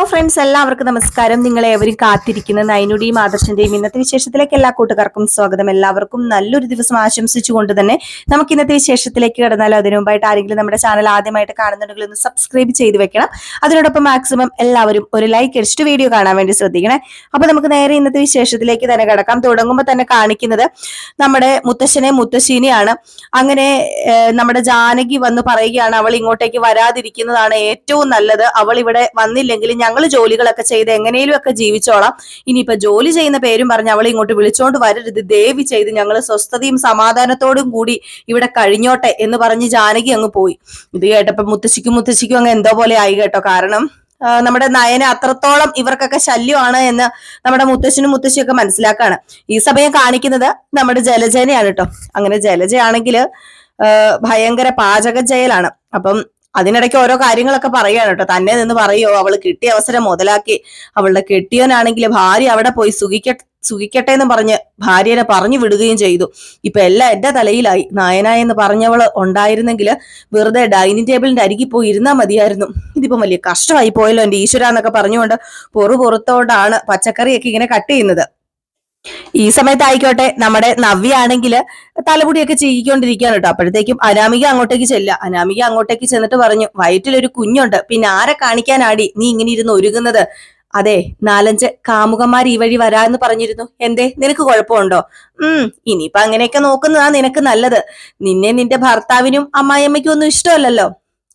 Friends, എല്ലാവർക്കും നമസ്കാരം. നിങ്ങളേവരും കാത്തിരിക്കുന്ന നൈനുടിയും ആദർശന്റെയും ഇന്നത്തെ വിശേഷത്തിലേക്ക് എല്ലാ കൂട്ടുകാർക്കും സ്വാഗതം. എല്ലാവർക്കും നല്ലൊരു ദിവസം ആശംസിച്ചുകൊണ്ട് തന്നെ നമുക്ക് ഇന്നത്തെ വിശേഷത്തിലേക്ക് കടന്നാൽ അതിനു മുമ്പായിട്ട് ആരെങ്കിലും നമ്മുടെ ചാനൽ ആദ്യമായിട്ട് കാണുന്നുണ്ടെങ്കിൽ ഒന്ന് സബ്സ്ക്രൈബ് ചെയ്ത് വെക്കണം. അതിനോടൊപ്പം മാക്സിമം എല്ലാവരും ഒരു ലൈക്ക് അടിച്ചിട്ട് വീഡിയോ കാണാൻ വേണ്ടി ശ്രദ്ധിക്കണേ. അപ്പൊ നമുക്ക് നേരെ ഇന്നത്തെ വിശേഷത്തിലേക്ക് തന്നെ കടക്കാം. തുടങ്ങുമ്പോൾ തന്നെ കാണിക്കുന്നത് നമ്മുടെ മുത്തശ്ശനെ മുത്തശ്ശീനെയാണ്. അങ്ങനെ നമ്മുടെ ജാനകി വന്ന് പറയുകയാണ്, അവൾ ഇങ്ങോട്ടേക്ക് വരാതിരിക്കുന്നതാണ് ഏറ്റവും നല്ലത്. അവൾ ഇവിടെ വന്നില്ലെങ്കിൽ ഞങ്ങൾ ജോലികളൊക്കെ ചെയ്ത് എങ്ങനെയും ഒക്കെ ജീവിച്ചോളാം. ഇനിയിപ്പൊ ജോലി ചെയ്യുന്ന പേരും പറഞ്ഞ് അവളെ ഇങ്ങോട്ട് വിളിച്ചോണ്ട് വരരുത്, ദേവി ചെയ്ത് ഞങ്ങൾ സ്വസ്ഥതയും സമാധാനത്തോടും കൂടി ഇവിടെ കഴിഞ്ഞോട്ടെ എന്ന് പറഞ്ഞ് ജാനകി അങ്ങ് പോയി. ഇത് കേട്ടപ്പോ മുത്തശ്ശിക്കും അങ്ങ് എന്തോ പോലെ ആയി കേട്ടോ. കാരണം നമ്മുടെ നയന അത്രത്തോളം ഇവർക്കൊക്കെ ശല്യമാണ് എന്ന് നമ്മുടെ മുത്തശ്ശനും മുത്തശ്ശിയൊക്കെ മനസ്സിലാക്കാണ്. ഈ സമയം കാണിക്കുന്നത് നമ്മുടെ ജലജനെയാണ് കേട്ടോ. അങ്ങനെ ജലജയാണെങ്കില് ഭയങ്കര പാചക ജയലാണ്. അപ്പം അതിനിടയ്ക്ക് ഓരോ കാര്യങ്ങളൊക്കെ പറയാണ് കേട്ടോ. തന്നെ നിന്ന് പറയോ, അവള് കിട്ടിയ അവസരം മുതലാക്കി. അവളുടെ കെട്ടിയവനാണെങ്കിൽ ഭാര്യ അവിടെ പോയി സുഖിക്കട്ടെ എന്ന് പറഞ്ഞ് ഭാര്യനെ പറഞ്ഞു വിടുകയും ചെയ്തു. ഇപ്പൊ എല്ലാം എന്റെ തലയിലായി. നായന എന്ന് പറഞ്ഞവള് ഉണ്ടായിരുന്നെങ്കിൽ വെറുതെ ഡൈനിങ് ടേബിളിന്റെ അരികിൽ പോയി ഇരുന്നാ മതിയായിരുന്നു. ഇതിപ്പം വലിയ കഷ്ടമായി പോയല്ലോ എന്റെ ഈശ്വര എന്നൊക്കെ പറഞ്ഞുകൊണ്ട് പുറത്തോടാണ് പച്ചക്കറിയൊക്കെ ഇങ്ങനെ കട്ട് ചെയ്യുന്നത്. ഈ സമയത്ത് ആയിക്കോട്ടെ നമ്മുടെ നവ്യ ആണെങ്കില് തലമുടിയൊക്കെ ചീകിക്കൊണ്ടിരിക്കുകയാണ് കേട്ടോ. അപ്പോഴത്തേക്കും അനാമിക അങ്ങോട്ടേക്ക് ചെന്നിട്ട് പറഞ്ഞു, വയറ്റിലൊരു കുഞ്ഞുണ്ട്, പിന്നെ ആരെ കാണിക്കാനാടി നീ ഇങ്ങനെ ഇരുന്ന് ഒരുങ്ങുന്നത്? അതെ, 4-5 കാമുകന്മാർ ഈ വഴി വരാന്ന് പറഞ്ഞിരുന്നു. എന്തേ, നിനക്ക് കുഴപ്പമുണ്ടോ? ഇനിയിപ്പൊ അങ്ങനെയൊക്കെ നോക്കുന്നതാ നിനക്ക് നല്ലത്. നിന്നെ നിന്റെ ഭർത്താവിനും അമ്മായിയമ്മയ്ക്കും ഒന്നും ഇഷ്ടമല്ലല്ലോ.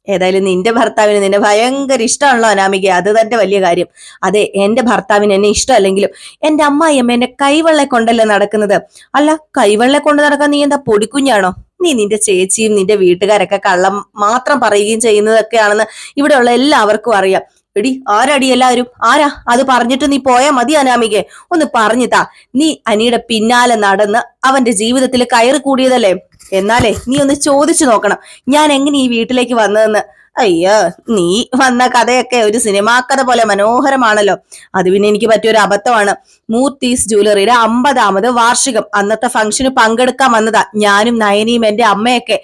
ഏതായാലും നിന്റെ ഭർത്താവിന് നിന്നെ ഭയങ്കര ഇഷ്ടമാണല്ലോ അനാമിക, അത് തന്നെ വലിയ കാര്യം. അതെ, എന്റെ ഭർത്താവിന് എന്നെ ഇഷ്ടമല്ലെങ്കിലും എന്റെ അമ്മായിയമ്മ എന്നെ കൈവെള്ളെ കൊണ്ടല്ലേ നടക്കുന്നത്. അല്ല, കൈവെള്ളെ കൊണ്ട് നടക്കാൻ നീ എന്താ പൊടിക്കുഞ്ഞാണോ? നീ നിന്റെ ചേച്ചിയും നിന്റെ വീട്ടുകാരൊക്കെ കള്ളം മാത്രം പറയുകയും ചെയ്യുന്നതൊക്കെയാണെന്ന് ഇവിടെയുള്ള എല്ലാവർക്കും അറിയാം. എടി, ആരടി എല്ലാവരും? ആരാ അത് പറഞ്ഞിട്ട് നീ പോയാ മതി അനാമികെ, ഒന്ന് പറഞ്ഞു താ. നീ അനിയുടെ പിന്നാലെ നടന്ന് അവന്റെ ജീവിതത്തിൽ കയറി കൂടിയതല്ലേ. എന്നാലേ നീ ഒന്ന് ചോദിച്ചു നോക്കണം, ഞാൻ എങ്ങനെ ഈ വീട്ടിലേക്ക് വന്നതെന്ന്. അയ്യോ, നീ വന്ന കഥയൊക്കെ ഒരു സിനിമാ കഥ പോലെ മനോഹരമാണല്ലോ. അത് പിന്നെ എനിക്ക് പറ്റിയൊരു അബദ്ധമാണ്. മൂർത്തീസ് ജ്വല്ലറിയുടെ 50ാമത് വാർഷികം, അന്നത്തെ ഫംഗ്ഷന് പങ്കെടുക്കാൻ വന്നതാ ഞാനും നയനിയും എന്റെ അമ്മയൊക്കെ.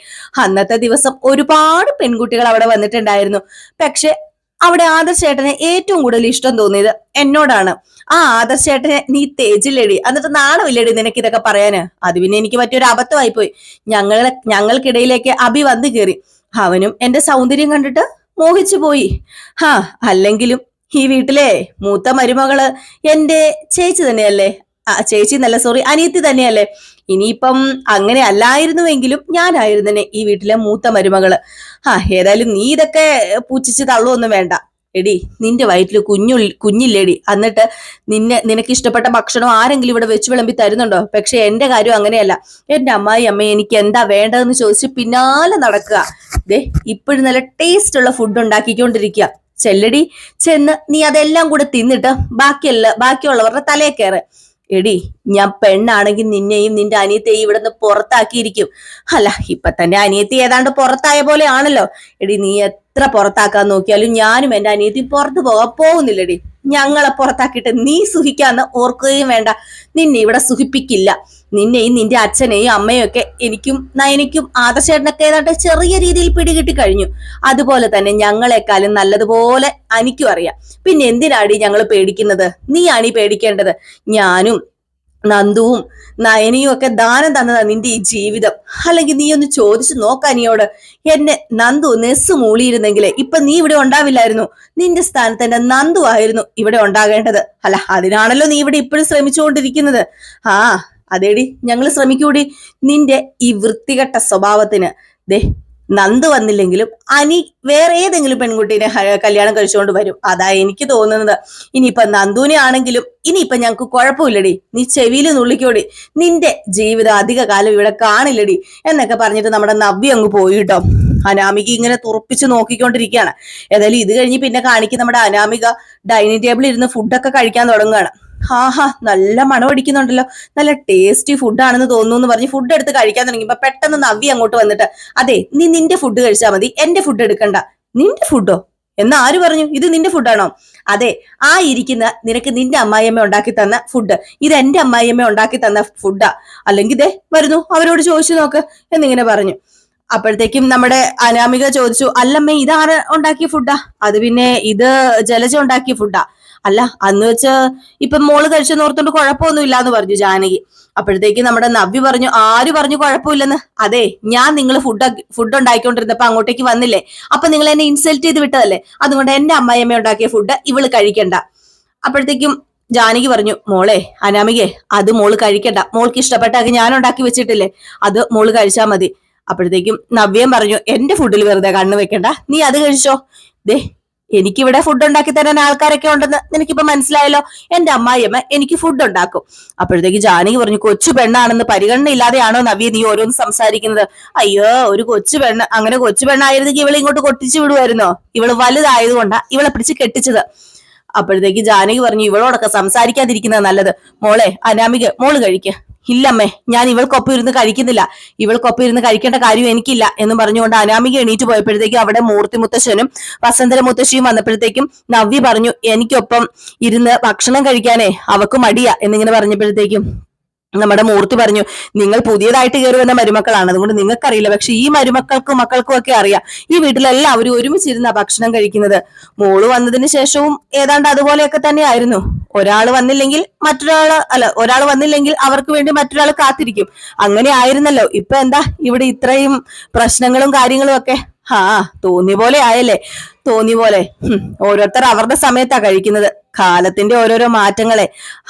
അന്നത്തെ ദിവസം ഒരുപാട് പെൺകുട്ടികൾ അവിടെ വന്നിട്ടുണ്ടായിരുന്നു. പക്ഷെ അവിടെ ആദർശേട്ടനെ ഏറ്റവും കൂടുതൽ ഇഷ്ടം തോന്നിയത് എന്നോടാണ്. ആ ആദർശേട്ടനെ നീ തേജില്ലടി, എന്നിട്ട് നാണമില്ലടി നിനക്ക് ഇതൊക്കെ പറയാന്? അത് പിന്നെ എനിക്ക് പറ്റിയൊരു അബദ്ധമായി പോയി. ഞങ്ങൾക്കിടയിലേക്ക് അഭി വന്നു കയറി. അവനും എന്റെ സൗന്ദര്യം കണ്ടിട്ട് മോഹിച്ചു പോയി. അല്ലെങ്കിലും ഈ വീട്ടിലെ മൂത്ത മരുമകള് എന്റെ ചേച്ചി തന്നെയല്ലേ? ചേച്ചി എന്നല്ല, സോറി, അനിയത്തി തന്നെയല്ലേ? ഇനിയിപ്പം അങ്ങനെ അല്ലായിരുന്നുവെങ്കിലും ഞാനായിരുന്നെ ഈ വീട്ടിലെ മൂത്ത മരുമകള്. ഏതായാലും നീ ഇതൊക്കെ പൂച്ചിച്ച് തള്ളുവൊന്നും വേണ്ട. എടി, നിന്റെ വയറ്റിൽ കുഞ്ഞില്ലേടി? എന്നിട്ട് നിനക്ക് ഇഷ്ടപ്പെട്ട ഭക്ഷണം ആരെങ്കിലും ഇവിടെ വെച്ച് വിളമ്പി തരുന്നുണ്ടോ? പക്ഷെ എന്റെ കാര്യം അങ്ങനെയല്ല. എന്റെ അമ്മ എനിക്ക് എന്താ വേണ്ടതെന്ന് ചോദിച്ച് പിന്നാലെ നടക്കുക. ഇപ്പോഴും നല്ല ടേസ്റ്റ് ഉള്ള ഫുഡ് ഉണ്ടാക്കിക്കൊണ്ടിരിക്കുക. ചെല്ലടി, ചെന്ന് നീ അതെല്ലാം കൂടെ തിന്നിട്ട് ബാക്കിയുള്ളവരുടെ തലയെ കയറ്. എടി, ഞാൻ പെണ്ണാണെങ്കിൽ നിന്നെയും നിന്റെ അനിയത്തെയും ഇവിടെ നിന്ന് പുറത്താക്കിയിരിക്കും. അല്ല, ഇപ്പൊ തന്നെ അനിയത്തി ഏതാണ്ട് പുറത്തായ പോലെ ആണല്ലോ. എടി, നീ എത്ര പുറത്താക്കാൻ നോക്കിയാലും ഞാനും എന്റെ അനിയത്തിയും പുറത്തു പോകാൻ പോകുന്നില്ലടി. ഞങ്ങളെ പുറത്താക്കിയിട്ട് നീ സുഖിക്കാന്ന് ഓർക്കുകയും വേണ്ട. നിന്നെ ഇവിടെ സുഖിപ്പിക്കില്ല. നിന്നെയും നിന്റെ അച്ഛനെയും അമ്മയും ഒക്കെ എനിക്കും നയനിക്കും ആദർശേട്ടനൊക്കെ ഏതാണ്ട് ചെറിയ രീതിയിൽ പിടികിട്ടി കഴിഞ്ഞു. അതുപോലെ തന്നെ ഞങ്ങളെക്കാളും നല്ലതുപോലെ എനിക്കും അറിയാം. പിന്നെ എന്തിനാടി ഞങ്ങൾ പേടിക്കുന്നത്? നീയാണീ പേടിക്കേണ്ടത്. ഞാനും നന്ദുവും നയനിയും ഒക്കെ ദാനം തന്നതാ നിന്റെ ഈ ജീവിതം. അല്ലെങ്കിൽ നീ ഒന്ന് ചോദിച്ചു നോക്കാനിയോട്. എന്നെ നന്ദു നെസ് മൂളിയിരുന്നെങ്കിലേ ഇപ്പൊ നീ ഇവിടെ ഉണ്ടാവില്ലായിരുന്നു. നിന്റെ സ്ഥാനത്ത് എന്റെ നന്ദു ആയിരുന്നു ഇവിടെ ഉണ്ടാകേണ്ടത്. അല്ല, അതിനാണല്ലോ നീ ഇവിടെ ഇപ്പോഴും ശ്രമിച്ചുകൊണ്ടിരിക്കുന്നത്. അതേടി, ഞങ്ങൾ ശ്രമിക്കൂടി. നിന്റെ ഈ വൃത്തികെട്ട സ്വഭാവത്തിന് നന്ദു വന്നില്ലെങ്കിലും അനി വേറെ ഏതെങ്കിലും പെൺകുട്ടീനെ കല്യാണം കഴിച്ചുകൊണ്ട് വരും. അതാ എനിക്ക് തോന്നുന്നത്. ഇനിയിപ്പൊ നന്ദുവിനെ ആണെങ്കിലും ഇനിയിപ്പൊ ഞങ്ങക്ക് കുഴപ്പമില്ലടി. നീ ചെവിയിൽ നുള്ളിക്കോടി. നിന്റെ ജീവിതം അധിക കാലം ഇവിടെ കാണില്ലടി എന്നൊക്കെ പറഞ്ഞിട്ട് നമ്മുടെ നവ്യ അങ്ങ് പോയിട്ടോ. അനാമിക ഇങ്ങനെ തുറപ്പിച്ച് നോക്കിക്കൊണ്ടിരിക്കുകയാണ്. ഏതായാലും ഇത് കഴിഞ്ഞ് പിന്നെ കാണിക്കും നമ്മുടെ അനാമിക ഡൈനിങ് ടേബിളിൽ ഇരുന്ന് ഫുഡൊക്കെ കഴിക്കാൻ തുടങ്ങുകയാണ്. നല്ല മണം അടിക്കുന്നുണ്ടല്ലോ, നല്ല ടേസ്റ്റി ഫുഡാണെന്ന് തോന്നുന്നു എന്ന് പറഞ്ഞ് ഫുഡ് എടുത്ത് കഴിക്കാൻ തുടങ്ങിയപ്പോ പെട്ടെന്ന് നവ്യ അങ്ങോട്ട് വന്നിട്ട്, അതെ, നീ നിന്റെ ഫുഡ് കഴിച്ചാൽ മതി, എന്റെ ഫുഡ് എടുക്കണ്ട. നിന്റെ ഫുഡോ? എന്നാ ആര് പറഞ്ഞു ഇത് നിന്റെ ഫുഡാണോ? അതെ, ഇരിക്കുന്ന നിനക്ക് നിന്റെ അമ്മായിയമ്മ ഉണ്ടാക്കി തന്ന ഫുഡ്, ഇത് എന്റെ അമ്മായിയമ്മ ഉണ്ടാക്കി തന്ന ഫുഡാ. അല്ലെങ്കിൽ വരുന്നു അവരോട് ചോദിച്ചു നോക്ക് എന്നിങ്ങനെ പറഞ്ഞു. അപ്പോഴത്തേക്കും നമ്മുടെ അനാമിക ചോദിച്ചു, അല്ലമ്മേ ഇതാര് ഉണ്ടാക്കിയ ഫുഡാ? അത് പിന്നെ ഇത് ജലജ ഉണ്ടാക്കിയ ഫുഡാ. അല്ല അന്ന് വെച്ച് ഇപ്പൊ മോള് കഴിച്ചെന്ന് ഓർത്തോണ്ട് കുഴപ്പമൊന്നും ഇല്ലാന്ന് പറഞ്ഞു ജാനകി. അപ്പോഴത്തേക്ക് നമ്മുടെ നവ്യ പറഞ്ഞു, ആര് പറഞ്ഞു കുഴപ്പമില്ലെന്ന്? അതെ, ഞാൻ നിങ്ങൾ ഫുഡ് ഉണ്ടാക്കിക്കൊണ്ടിരുന്നപ്പോ അങ്ങോട്ടേക്ക് വന്നില്ലേ, അപ്പൊ നിങ്ങൾ എന്നെ ഇൻസൾട്ട് ചെയ്ത് വിട്ടതല്ലേ, അതുകൊണ്ട് എന്റെ അമ്മായിയമ്മ ഉണ്ടാക്കിയ ഫുഡ് ഇവള് കഴിക്കണ്ട. അപ്പോഴത്തേക്കും ജാനകി പറഞ്ഞു, മോളെ അനാമികെ, അത് മോള് കഴിക്കണ്ട, മോൾക്ക് ഇഷ്ടപ്പെട്ടാക്കി ഞാൻ ഉണ്ടാക്കി വെച്ചിട്ടില്ലേ, അത് മോള് കഴിച്ചാ മതി. അപ്പോഴത്തേക്കും നവ്യം പറഞ്ഞു, എന്റെ ഫുഡിൽ വെറുതെ കണ്ണു വെക്കണ്ട, നീ അത് കഴിച്ചോ. ദേ, എനിക്കിവിടെ ഫുഡ് ഉണ്ടാക്കി തരാൻ ആൾക്കാരൊക്കെ ഉണ്ടെന്ന് നിനക്കിപ്പോ മനസ്സിലായല്ലോ, എന്റെ അമ്മായിയമ്മ എനിക്ക് ഫുഡ് ഉണ്ടാക്കും. അപ്പോഴത്തേക്ക് ജാനകി പറഞ്ഞു, കൊച്ചു പെണ്ണാണെന്ന് പരിഗണന ഇല്ലാതെയാണോ നവ്യ നീ ഓരോന്ന് സംസാരിക്കുന്നത്? അയ്യോ, ഒരു കൊച്ചു പെണ്ണ്, അങ്ങനെ കൊച്ചു പെണ്ണായിരുന്നെങ്കിൽ ഇവളെ ഇങ്ങോട്ട് കൊട്ടിച്ചു വിടുമായിരുന്നോ? ഇവള് വലുതായതുകൊണ്ടാ ഇവളെ പിടിച്ച് കെട്ടിച്ചത്. അപ്പോഴത്തേക്ക് ജാനകി പറഞ്ഞു, ഇവളോടൊക്കെ സംസാരിക്കാതിരിക്കുന്നത് നല്ലത്. മോളെ അനാമിക, മോള് കഴിക്ക്. ഇല്ലമ്മേ, ഞാൻ ഇവൾക്കൊപ്പം ഇരുന്ന് കഴിക്കുന്നില്ല, ഇവൾക്കൊപ്പം ഇരുന്ന് കഴിക്കേണ്ട കാര്യം എനിക്കില്ല എന്ന് പറഞ്ഞുകൊണ്ട് അനാമിക എണീറ്റ് പോയപ്പോഴത്തേക്കും അവിടെ മൂർത്തി മുത്തശ്ശനും വസന്തര മുത്തശ്ശിയും വന്നപ്പോഴത്തേക്കും നവ്യ പറഞ്ഞു, എനിക്കൊപ്പം ഇരുന്ന് ഭക്ഷണം കഴിക്കാനേ അവക്ക് മടിയാ എന്നിങ്ങനെ പറഞ്ഞപ്പോഴത്തേക്കും നമ്മുടെ മൂർത്തി പറഞ്ഞു, നിങ്ങൾ പുതിയതായിട്ട് കയറി വന്ന മരുമക്കളാണ്, അതുകൊണ്ട് നിങ്ങൾക്കറിയില്ല, പക്ഷെ ഈ മരുമക്കൾക്കും മക്കൾക്കും ഒക്കെ അറിയാം. ഈ വീട്ടിലെല്ലാവരും ഒരുമിച്ചിരുന്ന ഭക്ഷണം കഴിക്കുന്നത്. മോള് വന്നതിന് ശേഷവും ഏതാണ്ട് അതുപോലെയൊക്കെ തന്നെയായിരുന്നു. ഒരാൾ വന്നില്ലെങ്കിൽ അവർക്ക് വേണ്ടി മറ്റൊരാൾ കാത്തിരിക്കും. അങ്ങനെ ആയിരുന്നല്ലോ. ഇപ്പൊ എന്താ ഇവിടെ ഇത്രയും പ്രശ്നങ്ങളും കാര്യങ്ങളും ഒക്കെ? തോന്നിയ പോലെ ആയല്ലേ, തോന്നിയ പോലെ. ഓരോരുത്തർ അവരുടെ സമയത്താ കഴിക്കുന്നത്, കാലത്തിന്റെ ഓരോരോ മാറ്റങ്ങളെ.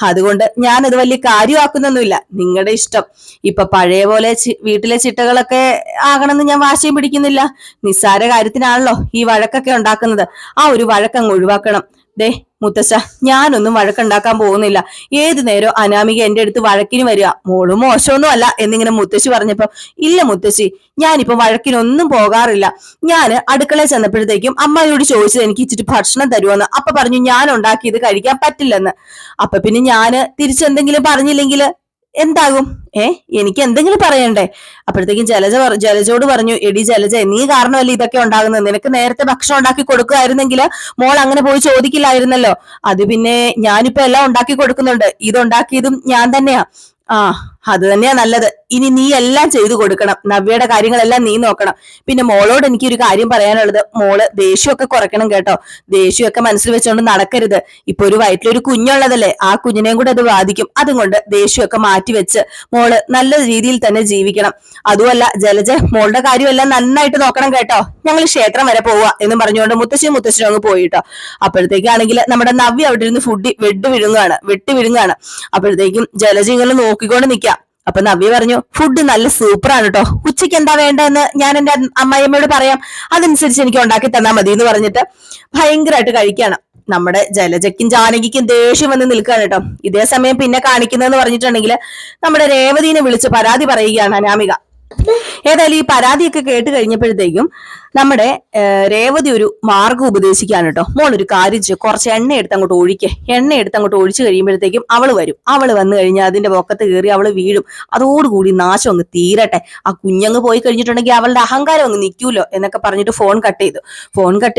അതുകൊണ്ട് ഞാനത് വലിയ കാര്യമാക്കുന്നൊന്നുമില്ല, നിങ്ങളുടെ ഇഷ്ടം. ഇപ്പൊ പഴയ പോലെ വീട്ടിലെ ചിട്ടകളൊക്കെ ആകണമെന്ന് ഞാൻ വാശിയും പിടിക്കുന്നില്ല. നിസ്സാര കാര്യത്തിനാണല്ലോ ഈ വഴക്കൊക്കെ ഉണ്ടാക്കുന്നത്. ആ ഒരു വഴക്കങ്ങ് ഒഴിവാക്കണം. ദേ മുത്തശ്ശ, ഞാനൊന്നും വഴക്കുണ്ടാക്കാൻ പോകുന്നില്ല. ഏതു നേരം അനാമിക എന്റെ അടുത്ത് വഴക്കിന് വരിക, മോളും മോശമൊന്നും അല്ല എന്നിങ്ങനെ മുത്തശ്ശി പറഞ്ഞപ്പോ, ഇല്ല മുത്തശ്ശി, ഞാനിപ്പോ വഴക്കിനൊന്നും പോകാറില്ല. ഞാന് അടുക്കളയിൽ ചെന്നപ്പോഴത്തേക്കും അമ്മയോട് ചോദിച്ചത് എനിക്ക് ഇച്ചിരി ഭക്ഷണം തരുമെന്ന്. അപ്പൊ പറഞ്ഞു ഞാൻ ഉണ്ടാക്കിയത് കഴിക്കാൻ പറ്റില്ലെന്ന്. അപ്പൊ പിന്നെ ഞാന് തിരിച്ചെന്തെങ്കിലും പറഞ്ഞില്ലെങ്കിൽ എന്താകും? എനിക്ക് എന്തെങ്കിലും പറയണ്ടേ? അപ്പോഴത്തേക്കും ജലജോട് പറഞ്ഞു, എടി ജലജ, നീ കാരണമല്ലേ ഇതൊക്കെ ഉണ്ടാകുന്നത്. നിനക്ക് നേരത്തെ ഭക്ഷണം ഉണ്ടാക്കി കൊടുക്കുമായിരുന്നെങ്കിൽ മോൾ അങ്ങനെ പോയി ചോദിക്കില്ലായിരുന്നല്ലോ. അത് പിന്നെ ഞാനിപ്പോ എല്ലാം ഉണ്ടാക്കി കൊടുക്കുന്നുണ്ട്, ഇതുണ്ടാക്കിയതും ഞാൻ തന്നെയാ. അത് തന്നെയാ നല്ലത്. ഇനി നീ എല്ലാം ചെയ്തു കൊടുക്കണം, നവ്യയുടെ കാര്യങ്ങളെല്ലാം നീ നോക്കണം. പിന്നെ മോളോട് എനിക്കൊരു കാര്യം പറയാനുള്ളത്, മോള് ദേഷ്യമൊക്കെ കുറയ്ക്കണം കേട്ടോ. ദേഷ്യമൊക്കെ മനസ്സിൽ വെച്ചുകൊണ്ട് നടക്കരുത്. ഇപ്പൊ ഒരു വയറ്റിലൊരു കുഞ്ഞുള്ളതല്ലേ, ആ കുഞ്ഞിനെയും കൂടെ അത് ബാധിക്കും. അതുകൊണ്ട് ദേഷ്യമൊക്കെ മാറ്റിവെച്ച് മോള് നല്ല രീതിയിൽ തന്നെ ജീവിക്കണം. അതുമല്ല ജലജ, മോളുടെ കാര്യമെല്ലാം നന്നായിട്ട് നോക്കണം കേട്ടോ. ഞങ്ങൾ ക്ഷേത്രം വരെ പോവുക എന്നും പറഞ്ഞുകൊണ്ട് മുത്തശ്ശനും അങ്ങ് പോയിട്ടോ. അപ്പോഴത്തേക്കാണെങ്കിൽ നമ്മുടെ നവ്യ അവിടെ ഇരുന്ന് വെട്ടി വിഴുങ്ങാണ്. അപ്പോഴത്തേക്കും ജലജ ഇങ്ങനെ നോക്കിക്കൊണ്ട് നിൽക്കാം. അപ്പൊ നവ്യ പറഞ്ഞു, ഫുഡ് നല്ല സൂപ്പറാണ് കേട്ടോ, ഉച്ചയ്ക്ക് എന്താ വേണ്ടതെന്ന് ഞാൻ എന്റെ അമ്മായിയമ്മയോട് പറയാം, അതനുസരിച്ച് എനിക്ക് ഉണ്ടാക്കി തന്നാ മതി എന്ന് പറഞ്ഞിട്ട് ഭയങ്കരമായിട്ട് കഴിക്കാണ്. നമ്മുടെ ജലജയ്ക്കും ജാനകിക്കും ദേഷ്യം വന്ന് നിൽക്കുകയാണ് കേട്ടോ. ഇതേ സമയം പിന്നെ കാണിക്കുന്നതെന്ന് പറഞ്ഞിട്ടുണ്ടെങ്കിൽ നമ്മുടെ രേവതിനെ വിളിച്ച് പരാതി പറയുകയാണ് അനാമിക. ഏതായാലും ഈ പരാതിയൊക്കെ കേട്ട് കഴിഞ്ഞപ്പോഴത്തേക്കും നമ്മുടെ രേവതി ഒരു മാർഗം ഉപദേശിക്കാണ് കേട്ടോ. മോളൊരു കാര്യം ചെയ്യും, കുറച്ച് എണ്ണ എടുത്ത് അങ്ങോട്ട് ഒഴിച്ചു കഴിയുമ്പോഴത്തേക്കും അവള് വരും. അവള് വന്നു കഴിഞ്ഞാൽ അതിന്റെ പൊക്കത്ത് കയറി അവള് വീഴും. അതോടുകൂടി നാശം അങ്ങ് തീരട്ടെ. ആ കുഞ്ഞങ്ങ് പോയി കഴിഞ്ഞിട്ടുണ്ടെങ്കിൽ അവളുടെ അഹങ്കാരം അങ്ങ് നിൽക്കൂലോ എന്നൊക്കെ പറഞ്ഞിട്ട് ഫോൺ കട്ട്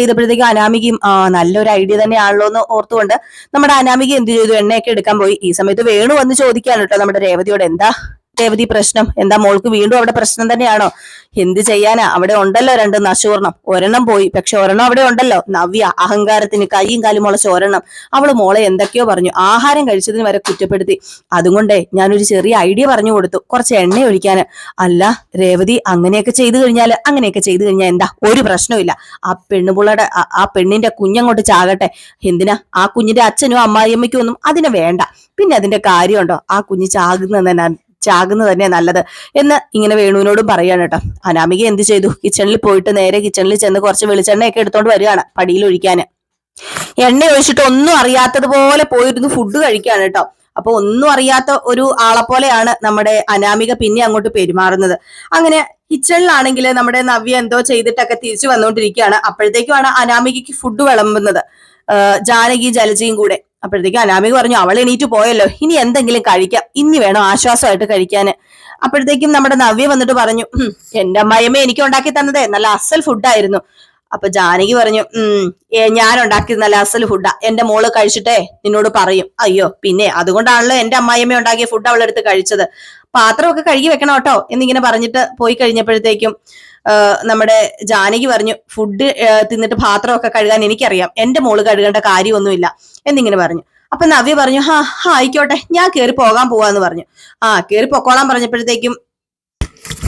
ചെയ്തപ്പോഴത്തേക്കും അനാമികയും നല്ലൊരു ഐഡിയ തന്നെയാണല്ലോ എന്ന് ഓർത്തുകൊണ്ട് നമ്മുടെ അനാമിക എന്ത് ചെയ്തു, എണ്ണയൊക്കെ എടുക്കാൻ പോയി. ഈ സമയത്ത് വേണു വന്ന് ചോദിക്കാണ് കേട്ടോ നമ്മുടെ രേവതിയോട്, എന്താ രേവതി പ്രശ്നം? എന്താ മോൾക്ക് വീണ്ടും അവിടെ പ്രശ്നം തന്നെയാണോ? എന്ത് ചെയ്യാനാ, അവിടെ ഉണ്ടല്ലോ 2 നശൂർണം. ഒരെണ്ണം പോയി, പക്ഷെ ഒരെണ്ണം അവിടെ ഉണ്ടല്ലോ. നവ്യ അഹങ്കാരത്തിന് കൈയും കാലും മുളച്ച ഒരെണ്ണം. അവള് മോളെ എന്തൊക്കെയോ പറഞ്ഞു, ആഹാരം കഴിച്ചതിന് വരെ കുറ്റപ്പെടുത്തി. അതുകൊണ്ടേ ഞാനൊരു ചെറിയ ഐഡിയ പറഞ്ഞു കൊടുത്തു, കുറച്ച് എണ്ണ ഒഴിക്കാന്. അല്ല രേവതി, അങ്ങനെയൊക്കെ ചെയ്തു കഴിഞ്ഞാൽ എന്താ, ഒരു പ്രശ്നമില്ല. ആ പെണ്ണിന്റെ കുഞ്ഞങ്ങോട്ട് ചാകട്ടെ. എന്തിനാ, ആ കുഞ്ഞിന്റെ അച്ഛനും അമ്മായിയമ്മയ്ക്കും ഒന്നും അതിനെ വേണ്ട. പിന്നെ അതിന്റെ കാര്യമുണ്ടോ? ആ കുഞ്ഞ് ചാകുന്നത് തന്നെ നല്ലത് എന്ന് ഇങ്ങനെ വേണുവിനോടും പറയാണ് കേട്ടോ. അനാമിക എന്ത് ചെയ്തു, കിച്ചണിൽ പോയിട്ട് നേരെ കിച്ചണിൽ ചെന്ന് കുറച്ച് വെളിച്ചെണ്ണയൊക്കെ എടുത്തോണ്ട് വരികയാണ് പടിയിൽ ഒഴിക്കാന്. എണ്ണ ഒഴിച്ചിട്ട് ഒന്നും അറിയാത്തതുപോലെ പോയിരുന്നു ഫുഡ് കഴിക്കാണ് കേട്ടോ. അപ്പൊ ഒന്നും അറിയാത്ത ഒരു ആളെ പോലെയാണ് നമ്മുടെ അനാമിക പിന്നെ അങ്ങോട്ട് പെരുമാറുന്നത്. അങ്ങനെ കിച്ചണിലാണെങ്കിൽ നമ്മുടെ നവ്യ എന്തോ ചെയ്തിട്ടൊക്കെ തിരിച്ചു വന്നുകൊണ്ടിരിക്കുകയാണ്. അപ്പോഴത്തേക്കുമാണ് അനാമികയ്ക്ക് ഫുഡ് വിളമ്പുന്നത്, ജാനകി ജലജയും കൂടെ. അപ്പോഴത്തേക്കും അനാമിക പറഞ്ഞു, അവൾ എണീറ്റ് പോയല്ലോ, ഇനി എന്തെങ്കിലും കഴിക്കാം, ഇനി വേണം ആശ്വാസമായിട്ട് കഴിക്കാന്. അപ്പോഴത്തേക്കും നമ്മുടെ നവ്യ വന്നിട്ട് പറഞ്ഞു, എന്റെ അമ്മായിയമ്മ എനിക്ക് ഉണ്ടാക്കി തന്നതേ നല്ല അസൽ ഫുഡായിരുന്നു. അപ്പൊ ജാനകി പറഞ്ഞു, ഞാൻ ഉണ്ടാക്കിയത് നല്ല അസൽ ഫുഡാ, എന്റെ മോള് കഴിച്ചിട്ടേ നിന്നോട് പറയും. അയ്യോ പിന്നെ അതുകൊണ്ടാണല്ലോ എന്റെ അമ്മായിയമ്മ ഉണ്ടാക്കിയ ഫുഡ് അവളെടുത്ത് കഴിച്ചത്, പാത്രമൊക്കെ കഴുകി വെക്കണം കേട്ടോ എന്നിങ്ങനെ പറഞ്ഞിട്ട് പോയി കഴിഞ്ഞപ്പോഴത്തേക്കും നമ്മുടെ ജാനകി പറഞ്ഞു ഫുഡ് തിന്നിട്ട് പാത്രമൊക്കെ കഴുകാൻ എനിക്കറിയാം, എന്റെ മോള് കഴുകേണ്ട കാര്യമൊന്നുമില്ല എന്നിങ്ങനെ പറഞ്ഞു. അപ്പൊ നവ്യ പറഞ്ഞു ആയിക്കോട്ടെ, ഞാൻ കേറി പോകാൻ പോവാന്ന് പറഞ്ഞു. കേറി പൊക്കോളാൻ പറഞ്ഞപ്പോഴത്തേക്കും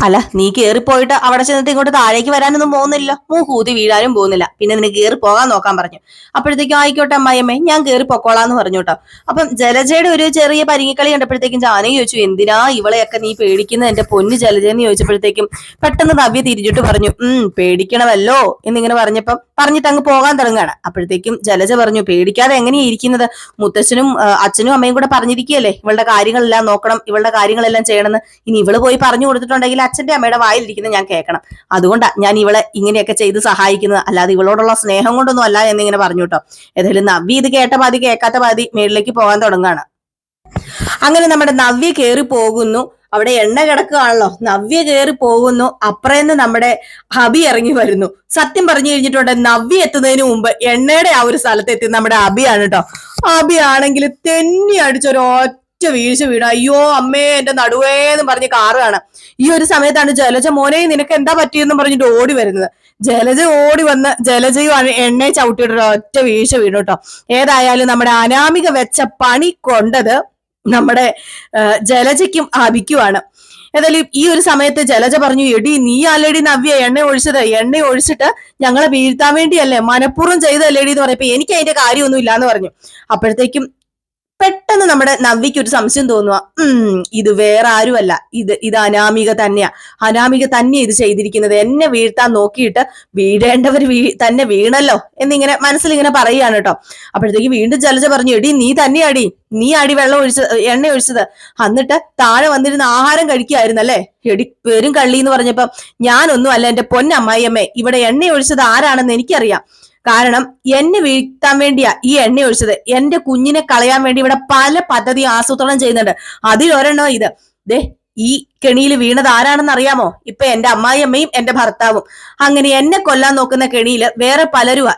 അല്ല നീ കേറിപ്പോയിട്ട് അവിടെ ചെന്നിട്ട് ഇങ്ങോട്ട് താഴേക്ക് വരാനൊന്നും പോകുന്നില്ല, മൂക്കൂതി വീഴാനും പോകുന്നില്ല, പിന്നെ നിനക്ക് കേറി പോകാൻ നോക്കാൻ പറഞ്ഞു. അപ്പോഴത്തേക്കും ആയിക്കോട്ടെ അമ്മായിയമ്മേ, ഞാൻ കേറി പൊക്കോളാന്ന് പറഞ്ഞു കേട്ടോ. അപ്പം ജലജയുടെ ഒരു ചെറിയ പരിങ്ങിക്കളി കണ്ടപ്പോഴത്തേക്കും ജാനകി ചോദിച്ചു എന്തിനാ ഇവളെയൊക്കെ നീ പേടിക്കുന്നത് എന്റെ പൊന്നു ജലജയെന്ന് ചോദിച്ചപ്പോഴത്തേക്കും പെട്ടെന്ന് നവ്യ തിരിച്ചിട്ട് പറഞ്ഞു പേടിക്കണമല്ലോ എന്നിങ്ങനെ പറഞ്ഞിട്ട് അങ്ങ് പോകാൻ തുടങ്ങുകയാണ്. അപ്പോഴത്തേക്കും ജലജ പറഞ്ഞു പേടിക്കാതെ എങ്ങനെയാ ഇരിക്കുന്നത്, മുത്തച്ഛനും അച്ഛനും അമ്മയും കൂടെ പറഞ്ഞിരിക്കുകയല്ലേ ഇവളുടെ കാര്യങ്ങളെല്ലാം നോക്കണം, ഇവളുടെ കാര്യങ്ങളെല്ലാം ചെയ്യണമെന്ന്. ഇനി ഇവള് പോയി പറഞ്ഞു കൊടുത്തിട്ടുണ്ടെങ്കിൽ അച്ഛന്റെ അമ്മയുടെ വായിലിരിക്കുന്നത് ഞാൻ കേൾക്കണം, അതുകൊണ്ടാ ഞാൻ ഇവളെ ഇങ്ങനെയൊക്കെ ചെയ്ത് സഹായിക്കുന്നത്, അല്ലാതെ ഇവളോടുള്ള സ്നേഹം കൊണ്ടൊന്നും അല്ല എന്നിങ്ങനെ പറഞ്ഞു കേട്ടോ. ഏതായാലും നവ്യ ഇത് കേട്ട പാതി കേൾക്കാത്ത പാതി മേളിലേക്ക് പോകാൻ തുടങ്ങുകയാണ്. അങ്ങനെ നമ്മുടെ നവ്യ കയറി പോകുന്നു. അവിടെ എണ്ണ കിടക്കുകയാണല്ലോ, നവ്യ കയറി പോകുന്നു. അപ്പുറേന്ന് നമ്മുടെ അബി ഇറങ്ങി വരുന്നു. സത്യം പറഞ്ഞു കഴിഞ്ഞിട്ടുണ്ട് നവ്യ എത്തുന്നതിന് മുമ്പ് എണ്ണയുടെ ആ ഒരു സ്ഥലത്ത് എത്തി നമ്മുടെ അബിയാണ് കേട്ടോ. അബി ആണെങ്കിൽ തെന്നി അടിച്ചൊരു വീഴ്ച വീണു. അയ്യോ അമ്മേ എന്റെ നടുവേന്ന് പറഞ്ഞ് കാറുകയാണ്. ഈ ഒരു സമയത്താണ് ജലജ മോനെ നിനക്ക് എന്താ പറ്റിയെന്ന് പറഞ്ഞിട്ട് ഓടി വരുന്നത്. ജലജ ഓടി വന്ന് ജലജയും എണ്ണയെ ചവിട്ടിയിട്ട് ഒറ്റ വീഴ്ച വീണു കേട്ടോ. ഏതായാലും നമ്മുടെ അനാമിക വെച്ച പണി കൊണ്ടത് നമ്മുടെ ജലജയ്ക്കും അബിക്കുമാണ്. ഏതായാലും ഈ ഒരു സമയത്ത് ജലജ പറഞ്ഞു എടി നീ അല്ലേടി നവ്യ എണ്ണ ഒഴിച്ചിട്ട് ഞങ്ങളെ വീഴ്ത്താൻ വേണ്ടിയല്ലേ, മനഃപൂർവ്വം ചെയ്തല്ലേടി എന്ന് പറഞ്ഞപ്പോ എനിക്ക് അതിന്റെ കാര്യമൊന്നും ഇല്ലാന്ന് പറഞ്ഞു. അപ്പോഴത്തേക്കും പെട്ടെന്ന് നമ്മുടെ നവ്യക്ക് ഒരു സംശയം തോന്നുക, ഇത് വേറെ ആരുമല്ല, ഇത് അനാമിക തന്നെയാ, അനാമിക തന്നെ ഇത് ചെയ്തിരിക്കുന്നത്, എന്നെ വീഴ്ത്താൻ നോക്കിയിട്ട് വീഴേണ്ടവർ തന്നെ വീണല്ലോ എന്നിങ്ങനെ മനസ്സിലിങ്ങനെ പറയുകയാണ് കേട്ടോ. അപ്പോഴത്തേക്ക് വീണ്ടും ജലജ പറഞ്ഞു എടി നീ തന്നെയാടി, നീ അടി എണ്ണ ഒഴിച്ചത്, എന്നിട്ട് താഴെ വന്നിരുന്ന ആഹാരം കഴിക്കുകയായിരുന്നല്ലേ, എടി പേരും കള്ളി എന്ന് പറഞ്ഞപ്പോ ഞാനൊന്നും അല്ല എന്റെ പൊന്നമ്മായിയമ്മേ, ഇവിടെ എണ്ണ ഒഴിച്ചത് ആരാണെന്ന് എനിക്കറിയാം, കാരണം എന്നെ വീഴ്ത്താൻ വേണ്ടിയാ ഈ എണ്ണ ഒഴിച്ചത്, എന്റെ കുഞ്ഞിനെ കളയാൻ വേണ്ടി ഇവിടെ പല പദ്ധതി ആസൂത്രണം ചെയ്യുന്നുണ്ട്, അതിലൊരെണ്ണോ ഇത്. ഈ കെണിയിൽ വീണത് ആരാണെന്ന് അറിയാമോ, ഇപ്പൊ എന്റെ അമ്മായിയമ്മയും എന്റെ ഭർത്താവും, അങ്ങനെ എന്നെ കൊല്ലാൻ നോക്കുന്ന കെണിയിൽ വേറെ പലരുവാ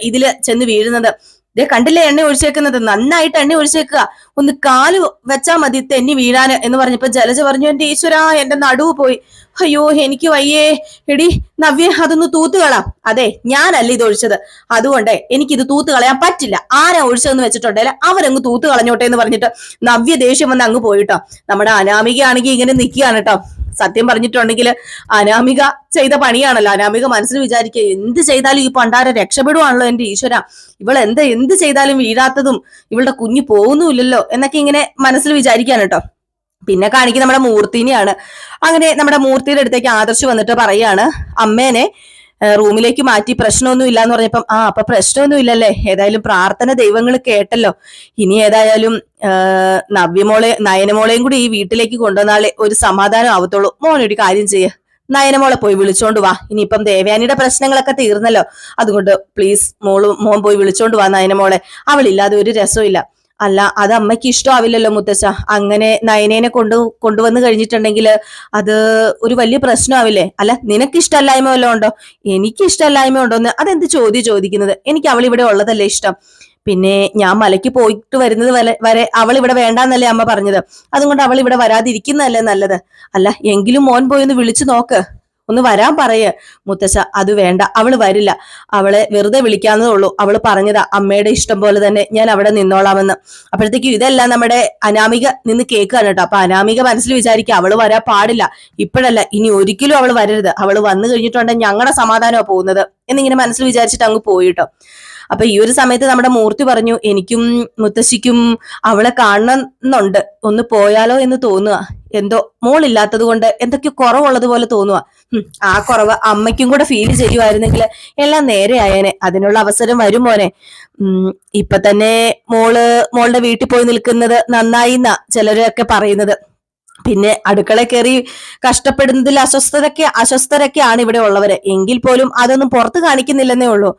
ഇതില് ചെന്ന് വീഴുന്നത്. കണ്ടില്ലേ എണ്ണ ഒഴിച്ചേക്കുന്നത്, നന്നായിട്ട് എണ്ണ ഒഴിച്ചേക്കുക, ഒന്ന് കാല് വെച്ചാ മതി തെന്നി വീഴാന് എന്ന് പറഞ്ഞപ്പോ ജലജ പറഞ്ഞു എന്റെ ഈശ്വരാ എന്റെ നടുവ് പോയി, അയ്യോ എനിക്ക് വയ്യേ, എടി നവ്യ അതൊന്ന് തൂത്തുകളാം. അതെ ഞാനല്ല ഇത് ഒഴിച്ചത്, അതുകൊണ്ട് എനിക്കിത് തൂത്ത് കളയാൻ പറ്റില്ല, ആരാ ഒഴിച്ചതെന്ന് വെച്ചിട്ടുണ്ടെങ്കിൽ അവരങ്ങ് തൂത്ത് കളഞ്ഞോട്ടെ എന്ന് പറഞ്ഞിട്ട് നവ്യ ദേഷ്യം വന്ന് അങ്ങ് പോയിട്ടോ. നമ്മുടെ അനാമിക ആണെങ്കിൽ ഇങ്ങനെ നിൽക്കുകയാണ് കേട്ടോ. സത്യം പറഞ്ഞിട്ടുണ്ടെങ്കിൽ അനാമിക ചെയ്ത പണിയാണല്ലോ. അനാമിക മനസ്സിൽ വിചാരിക്കുക എന്ത് ചെയ്താലും ഈ പണ്ടാരം രക്ഷപ്പെടുവാണല്ലോ എന്റെ ഈശ്വര, എന്ത് ചെയ്താലും വീഴാത്തതും ഇവളുടെ കുഞ്ഞു പോകുന്നുമില്ലല്ലോ എന്നൊക്കെ ഇങ്ങനെ മനസ്സിൽ വിചാരിക്കാണ് കേട്ടോ. പിന്നെ കാണിക്കുന്ന നമ്മുടെ മൂർത്തിനെയാണ്. അങ്ങനെ നമ്മുടെ മൂർത്തിയുടെ അടുത്തേക്ക് ആദർശ് വന്നിട്ട് പറയാണ് അമ്മേനെ റൂമിലേക്ക് മാറ്റി, പ്രശ്നമൊന്നും ഇല്ലാന്ന് പറഞ്ഞപ്പം അപ്പൊ പ്രശ്നമൊന്നും ഇല്ലല്ലേ, ഏതായാലും പ്രാർത്ഥന ദൈവങ്ങൾ കേട്ടല്ലോ, ഇനി ഏതായാലും നയനമോളെയും കൂടി ഈ വീട്ടിലേക്ക് കൊണ്ടുവന്നാലേ ഒരു സമാധാനം ആവത്തുള്ളൂ, മോനൊരു കാര്യം ചെയ്യ്, നയനമോളെ പോയി വിളിച്ചോണ്ട് വാ, ഇനിയിപ്പം ദേവയാനിയുടെ പ്രശ്നങ്ങളൊക്കെ തീർന്നല്ലോ, അതുകൊണ്ട് പ്ലീസ് മോൻ പോയി വിളിച്ചോണ്ട് വാ നയനമോളെ, അവളില്ലാതെ ഒരു രസമില്ല. അല്ല അത് അമ്മയ്ക്ക് ഇഷ്ടമാവില്ലല്ലോ മുത്തച്ഛ, അങ്ങനെ നയനേനെ കൊണ്ടുവന്ന് കഴിഞ്ഞിട്ടുണ്ടെങ്കിൽ അത് ഒരു വലിയ പ്രശ്നമാവില്ലേ, അല്ല നിനക്ക് ഇഷ്ടമല്ലായ്മ വല്ലതും ഉണ്ടോ, എനിക്ക് ഇഷ്ടമല്ലായ്മ ഉണ്ടോന്ന് അതെന്ത് ചോദിക്കുന്നത്, എനിക്ക് അവൾ ഇവിടെ ഉള്ളതല്ലേ ഇഷ്ടം, പിന്നെ ഞാൻ മലയ്ക്ക് പോയിട്ട് വരുന്നത് വരെ അവൾ ഇവിടെ വേണ്ടാന്നല്ലേ അമ്മ പറഞ്ഞത്, അതുകൊണ്ട് അവൾ ഇവിടെ വരാതിരിക്കുന്നതല്ലേ നല്ലത്, അല്ല എങ്കിലും മോൻ പോയി ഒന്ന് വിളിച്ചു നോക്ക്, ഒന്ന് വരാൻ പറയേ മുത്തശ്ശ. അത് വേണ്ട, അവള് വരില്ല, അവളെ വെറുതെ വിളിക്കാന്നതേ ഉള്ളൂ, അവള് പറഞ്ഞതാ അമ്മയുടെ ഇഷ്ടം പോലെ തന്നെ ഞാൻ അവിടെ നിന്നോളാമെന്ന്. അപ്പോഴത്തേക്കും ഇതെല്ലാം നമ്മുടെ അനാമിക നിന്ന് കേൾക്കുകയാണ് കേട്ടോ. അപ്പൊ അനാമിക മനസ്സിൽ വിചാരിക്കുക അവള് വരാൻ പാടില്ല, ഇപ്പോഴല്ല ഇനി ഒരിക്കലും അവള് വരരുത്, അവള് വന്നു കഴിഞ്ഞിട്ടുണ്ടെങ്കിൽ ഞങ്ങളുടെ സമാധാനമാണ് പോകുന്നത് എന്നിങ്ങനെ മനസ്സിൽ വിചാരിച്ചിട്ട് അങ്ങ് പോയിട്ടോ. അപ്പൊ ഈ ഒരു സമയത്ത് നമ്മുടെ മൂർത്തി പറഞ്ഞു എനിക്കും മുത്തശ്ശിക്കും അവളെ കാണണമെന്നുണ്ട്, ഒന്ന് പോയാലോ എന്ന് തോന്നുക, എന്തോ മോളില്ലാത്തത് കൊണ്ട് എന്തൊക്കെയോ കുറവുള്ളത് പോലെ തോന്നുക, ആ കുറവ് അമ്മയ്ക്കും കൂടെ ഫീൽ ചെയ്യുമായിരുന്നെങ്കിൽ എല്ലാം നേരെ ആയേനെ, അതിനുള്ള അവസരം വരും മോനെ, ഇപ്പൊ തന്നെ മോളുടെ വീട്ടിൽ പോയി നിൽക്കുന്നത് നന്നായി എന്നാ ചിലരൊക്കെ പറയുന്നത്, പിന്നെ അടുക്കള കയറി കഷ്ടപ്പെടുന്നതിൽ അസ്വസ്ഥരൊക്കെയാണ് ഇവിടെ ഉള്ളവര്, എങ്കിൽ പോലും അതൊന്നും പുറത്ത് കാണിക്കുന്നില്ലെന്നേ ഉള്ളൂ.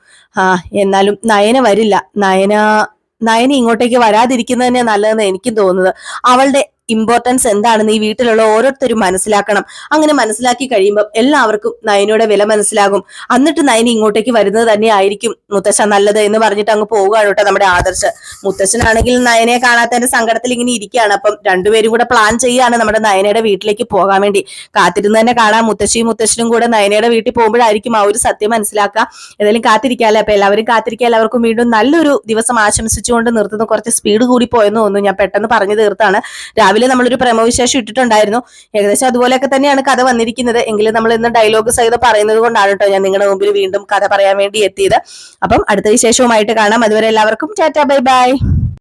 എന്നാലും നയന വരില്ല, നയന ഇങ്ങോട്ടേക്ക് വരാതിരിക്കുന്നത് തന്നെ നല്ലതെന്ന് എനിക്കും തോന്നുന്നത്, അവളുടെ ഇമ്പോർട്ടൻസ് എന്താണെന്ന് ഈ വീട്ടിലുള്ള ഓരോരുത്തരും മനസ്സിലാക്കണം. അങ്ങനെ മനസ്സിലാക്കി കഴിയുമ്പോൾ എല്ലാവർക്കും നയനയുടെ വില മനസ്സിലാകും. എന്നിട്ട് നയന ഇങ്ങോട്ടേക്ക് വരുന്നത് തന്നെ ആയിരിക്കും മുത്തശ്ശ നല്ലത് എന്ന് പറഞ്ഞിട്ട് അങ്ങ് പോവുകയാണ് കേട്ടോ നമ്മുടെ ആദർശ്. മുത്തശ്ശനാണെങ്കിൽ നയനയെ കാണാത്തതിന്റെ സങ്കടത്തിൽ ഇങ്ങനെ ഇരിക്കുകയാണ്. അപ്പം രണ്ടുപേരും കൂടെ പ്ലാൻ ചെയ്യാണ് നമ്മുടെ നയനയുടെ വീട്ടിലേക്ക് പോകാൻ വേണ്ടി. കാത്തിരുന്ന് തന്നെ കാണാം, മുത്തശ്ശിയും മുത്തശ്ശനും കൂടെ നയനയുടെ വീട്ടിൽ പോകുമ്പോഴായിരിക്കും ആ ഒരു സത്യം മനസ്സിലാക്കുക. ഏതായാലും കാത്തിരിക്കാല്ലേ. അപ്പൊ എല്ലാവരും കാത്തിരിക്കുക. എല്ലാവർക്കും വീണ്ടും നല്ലൊരു ദിവസം ആശംസിച്ചുകൊണ്ട് നിർത്തുന്നു. കുറച്ച് സ്പീഡ് കൂടി പോയെന്ന് തോന്നുന്നു, ഞാൻ പെട്ടെന്ന് പറഞ്ഞു തീർത്താണ്. രാവിലെ നമ്മളൊരു പ്രമോവിശേഷം ഇട്ടിട്ടുണ്ടായിരുന്നു, ഏകദേശം അതുപോലെയൊക്കെ തന്നെയാണ് കഥ വന്നിരിക്കുന്നത്. എങ്കിലും നമ്മൾ ഇന്ന് ഡയലോഗ് സഹിതം പറയുന്നത് കൊണ്ടാണ് കേട്ടോ ഞാൻ നിങ്ങളുടെ മുമ്പിൽ വീണ്ടും കഥ പറയാൻ വേണ്ടി എത്തിയത്. അപ്പം അടുത്ത വിശേഷവുമായിട്ട് കാണാം. അതുവരെ എല്ലാവർക്കും ടാറ്റാ, ബൈ ബൈ.